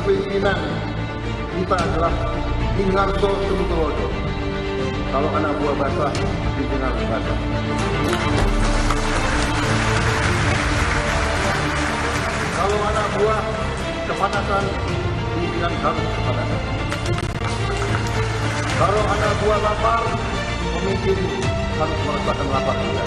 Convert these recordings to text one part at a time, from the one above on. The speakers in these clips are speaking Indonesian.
kepemimpinan kita adalah Ingarso Sumitulodo. Kalau anak buah basah, pimpinan basah. Kalau anak buah kepanasan, pimpinan harus kepanasan. Kalau anak buah lapar, pemimpin harus merasakan lapar juga.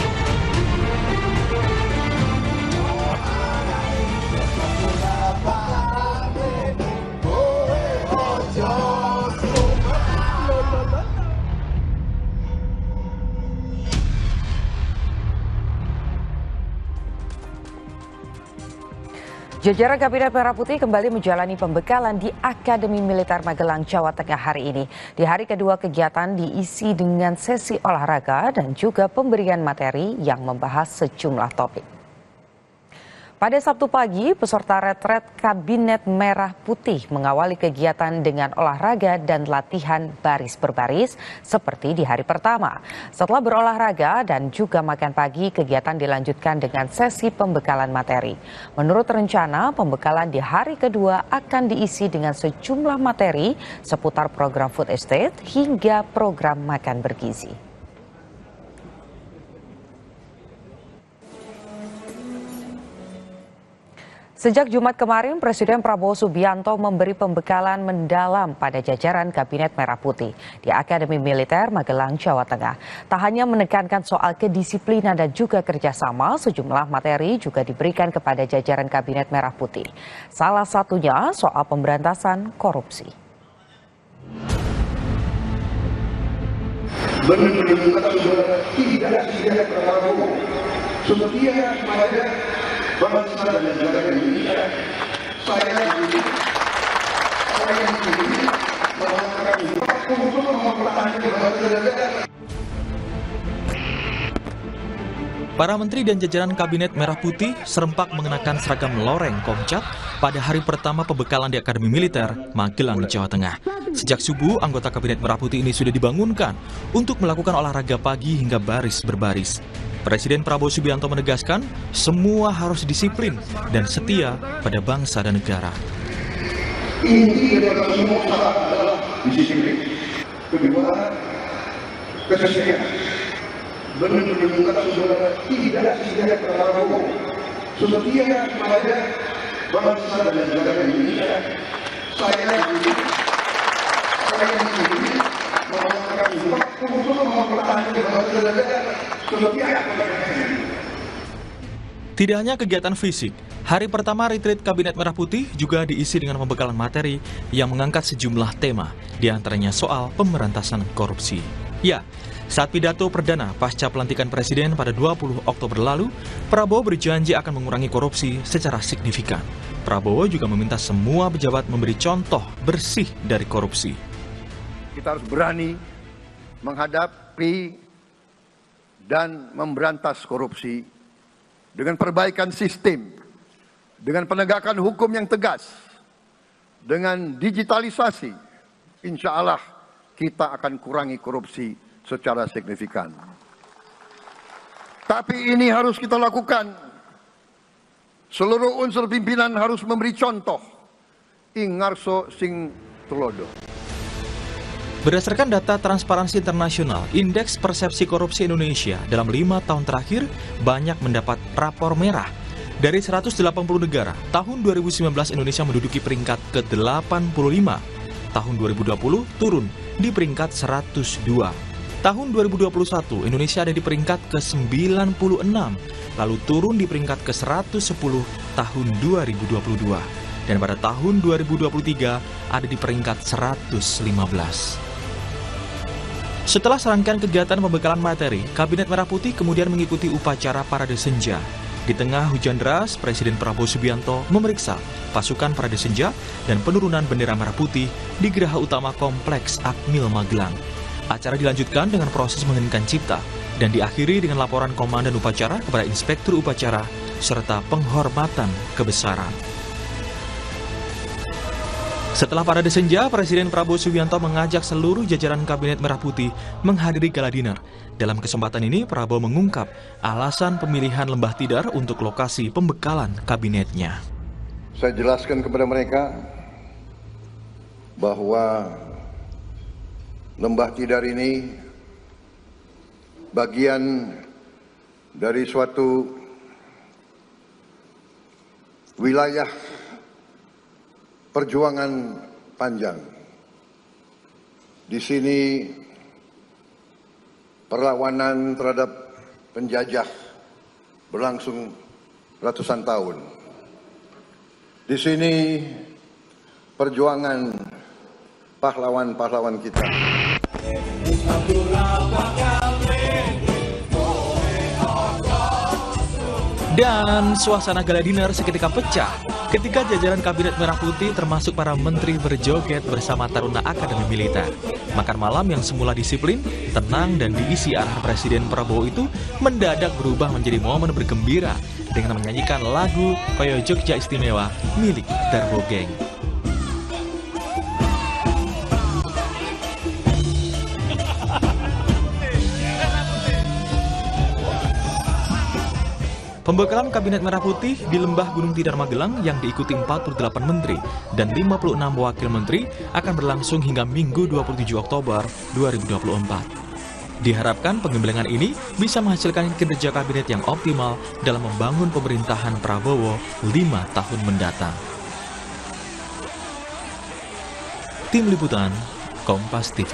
Jajaran Kabinet Merah Putih kembali menjalani pembekalan di Akademi Militer Magelang, Jawa Tengah hari ini. Di hari kedua kegiatan diisi dengan sesi olahraga dan juga pemberian materi yang membahas sejumlah topik. Pada Sabtu pagi, peserta retret Kabinet Merah Putih mengawali kegiatan dengan olahraga dan latihan baris berbaris seperti di hari pertama. Setelah berolahraga dan juga makan pagi, kegiatan dilanjutkan dengan sesi pembekalan materi. Menurut rencana, pembekalan di hari kedua akan diisi dengan sejumlah materi seputar program food estate hingga program makan bergizi. Sejak Jumat kemarin, Presiden Prabowo Subianto memberi pembekalan mendalam pada jajaran Kabinet Merah Putih di Akademi Militer Magelang, Jawa Tengah. Tak hanya menekankan soal kedisiplinan dan juga kerjasama, sejumlah materi juga diberikan kepada jajaran Kabinet Merah Putih. Salah satunya soal pemberantasan korupsi. Bangsa dan negara Indonesia, saya melakukan untuk mempertahankan bangsa dan negara. Para menteri dan jajaran Kabinet Merah Putih serempak mengenakan seragam loreng Komcat pada hari pertama pembekalan di Akademi Militer Magelang, Jawa Tengah. Sejak subuh, anggota Kabinet Merah Putih ini sudah dibangunkan untuk melakukan olahraga pagi hingga baris berbaris. Presiden Prabowo Subianto menegaskan semua harus disiplin dan setia pada bangsa dan negara. Inti dari semua usaha adalah disiplin. Kedua, kesetiaan. Benar-benar saudara tidak setia pada Prabowo, setia pada bangsa dan negara Indonesia. Saya melakukan untuk mempertahankan bangsa dan negara. Tidak hanya kegiatan fisik, hari pertama retreat Kabinet Merah Putih juga diisi dengan pembekalan materi yang mengangkat sejumlah tema, diantaranya soal pemberantasan korupsi. Ya, saat pidato perdana pasca pelantikan Presiden pada 20 Oktober lalu, Prabowo berjanji akan mengurangi korupsi secara signifikan. Prabowo juga meminta semua pejabat memberi contoh bersih dari korupsi. Kita harus berani menghadapi dan memberantas korupsi dengan perbaikan sistem, dengan penegakan hukum yang tegas, dengan digitalisasi. Insya Allah kita akan kurangi korupsi secara signifikan. Tapi ini harus kita lakukan. Seluruh unsur pimpinan harus memberi contoh. Ingarso sing tulodo. Berdasarkan data Transparansi Internasional, Indeks Persepsi Korupsi Indonesia dalam 5 tahun terakhir banyak mendapat rapor merah. Dari 180 negara, tahun 2019 Indonesia menduduki peringkat ke-85. Tahun 2020 turun di peringkat 102. Tahun 2021 Indonesia ada di peringkat ke-96, lalu turun di peringkat ke-110 tahun 2022. Dan pada tahun 2023 ada di peringkat 115. Setelah serangkaian kegiatan pembekalan materi, Kabinet Merah Putih kemudian mengikuti upacara Parade Senja. Di tengah hujan deras, Presiden Prabowo Subianto memeriksa pasukan Parade Senja dan penurunan bendera merah putih di Geraha Utama Kompleks Akmil Magelang. Acara dilanjutkan dengan proses mengeningkan cipta dan diakhiri dengan laporan komandan upacara kepada inspektur upacara serta penghormatan kebesaran. Setelah Parade Senja, Presiden Prabowo Subianto mengajak seluruh jajaran Kabinet Merah Putih menghadiri gala dinner. Dalam kesempatan ini, Prabowo mengungkap alasan pemilihan Lembah Tidar untuk lokasi pembekalan kabinetnya. Saya jelaskan kepada mereka bahwa Lembah Tidar ini bagian dari suatu wilayah perjuangan panjang. Di sini perlawanan terhadap penjajah berlangsung ratusan tahun. Di sini perjuangan pahlawan-pahlawan kita. Dan suasana gala dinner seketika pecah ketika jajaran Kabinet Merah Putih termasuk para menteri berjoget bersama Taruna Akademi Militer. Makan malam yang semula disiplin, tenang, dan diisi arahan Presiden Prabowo itu mendadak berubah menjadi momen bergembira dengan menyanyikan lagu Koyo Jogja Istimewa milik Darbo Gang. Pembekalan Kabinet Merah Putih di Lembah Gunung Tidar Magelang yang diikuti 48 menteri dan 56 wakil menteri akan berlangsung hingga Minggu 27 Oktober 2024. Diharapkan pengembelengan ini bisa menghasilkan kinerja kabinet yang optimal dalam membangun pemerintahan Prabowo 5 tahun mendatang. Tim Liputan, Kompas TV.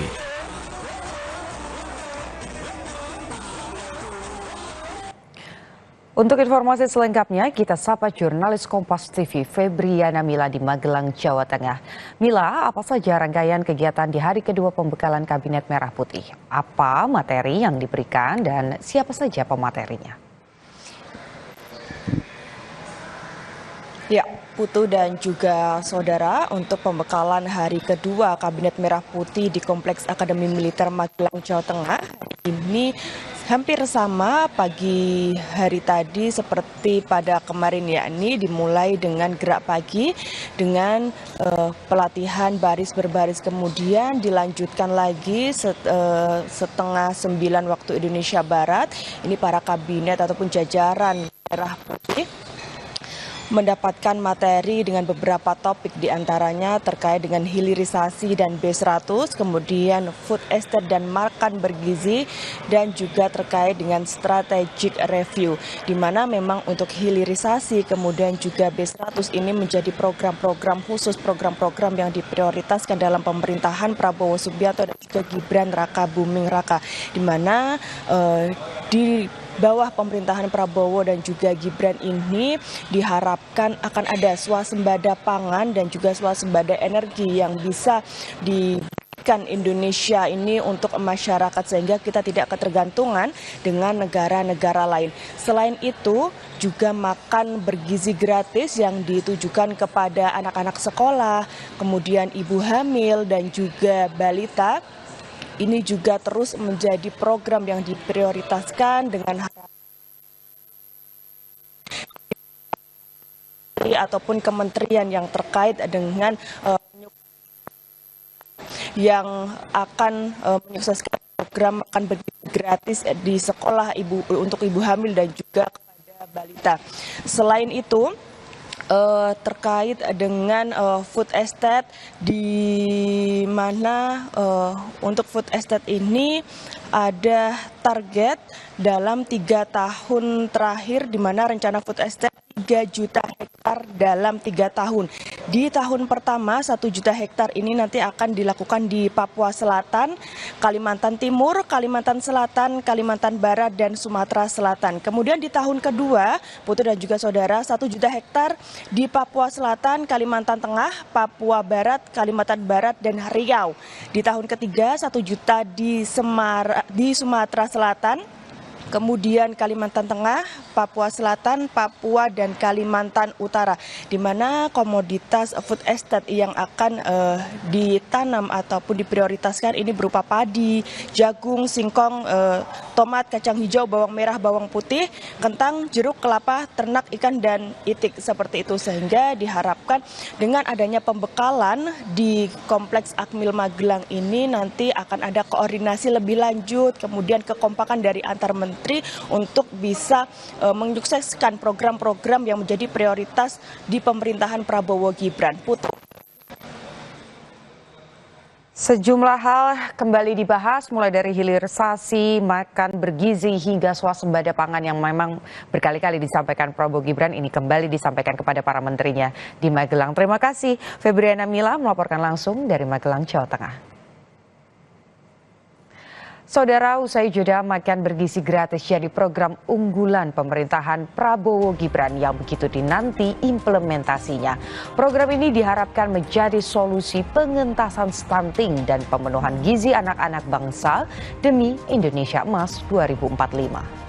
Untuk informasi selengkapnya, kita sapa jurnalis Kompas TV Febriana Mila di Magelang, Jawa Tengah. Mila, apa saja rangkaian kegiatan di hari kedua pembekalan Kabinet Merah Putih? Apa materi yang diberikan dan siapa saja pematerinya? Ya, Putu dan juga saudara, untuk pembekalan hari kedua Kabinet Merah Putih di Kompleks Akademi Militer Magelang, Jawa Tengah, ini hampir sama pagi hari tadi seperti pada kemarin, yakni dimulai dengan gerak pagi dengan pelatihan baris berbaris, kemudian dilanjutkan lagi setengah 9 waktu Indonesia Barat. Ini para kabinet ataupun jajaran Merah Putih mendapatkan materi dengan beberapa topik, diantaranya terkait dengan hilirisasi dan B100, kemudian food estate dan makan bergizi, dan juga terkait dengan strategic review, di mana memang untuk hilirisasi kemudian juga B100 ini menjadi program-program khusus, program-program yang diprioritaskan dalam pemerintahan Prabowo Subianto dan juga Gibran Raka Buming Raka, di mana di bawah pemerintahan Prabowo dan juga Gibran ini diharapkan akan ada swasembada pangan dan juga swasembada energi yang bisa diberikan Indonesia ini untuk masyarakat, sehingga kita tidak ketergantungan dengan negara-negara lain. Selain itu juga makan bergizi gratis yang ditujukan kepada anak-anak sekolah, kemudian ibu hamil dan juga balita. Ini juga terus menjadi program yang diprioritaskan dengan ataupun kementerian yang terkait dengan yang akan menyukseskan program makan bergizi gratis di sekolah untuk ibu hamil dan juga kepada balita. Selain itu, terkait dengan food estate, di mana untuk food estate ini ada target dalam 3 tahun terakhir, di mana rencana food estate 3 juta hektar dalam 3 tahun. Di tahun pertama 1 juta hektar ini nanti akan dilakukan di Papua Selatan, Kalimantan Timur, Kalimantan Selatan, Kalimantan Barat, dan Sumatera Selatan. Kemudian di tahun kedua, Putu dan juga saudara, 1 juta hektar di Papua Selatan, Kalimantan Tengah, Papua Barat, Kalimantan Barat, dan Riau. Di tahun ketiga, 1 juta di Sumatera Selatan, kemudian Kalimantan Tengah, Papua Selatan, Papua, dan Kalimantan Utara, di mana komoditas food estate yang akan ditanam ataupun diprioritaskan ini berupa padi, jagung, singkong, tomat, kacang hijau, bawang merah, bawang putih, kentang, jeruk, kelapa, ternak, ikan, dan itik, seperti itu. Sehingga diharapkan dengan adanya pembekalan di Kompleks Akmil Magelang ini nanti akan ada koordinasi lebih lanjut, kemudian kekompakan dari antar menteri untuk bisa menyukseskan program-program yang menjadi prioritas di pemerintahan Prabowo Gibran. Putu. Sejumlah hal kembali dibahas mulai dari hilirisasi, makan bergizi hingga swasembada pangan yang memang berkali-kali disampaikan Prabowo Gibran ini kembali disampaikan kepada para menterinya di Magelang. Terima kasih Febriana Mila melaporkan langsung dari Magelang, Jawa Tengah. Saudara, usai jeda makan bergizi gratis jadi program unggulan pemerintahan Prabowo Gibran yang begitu dinanti implementasinya. Program ini diharapkan menjadi solusi pengentasan stunting dan pemenuhan gizi anak-anak bangsa demi Indonesia Emas 2045.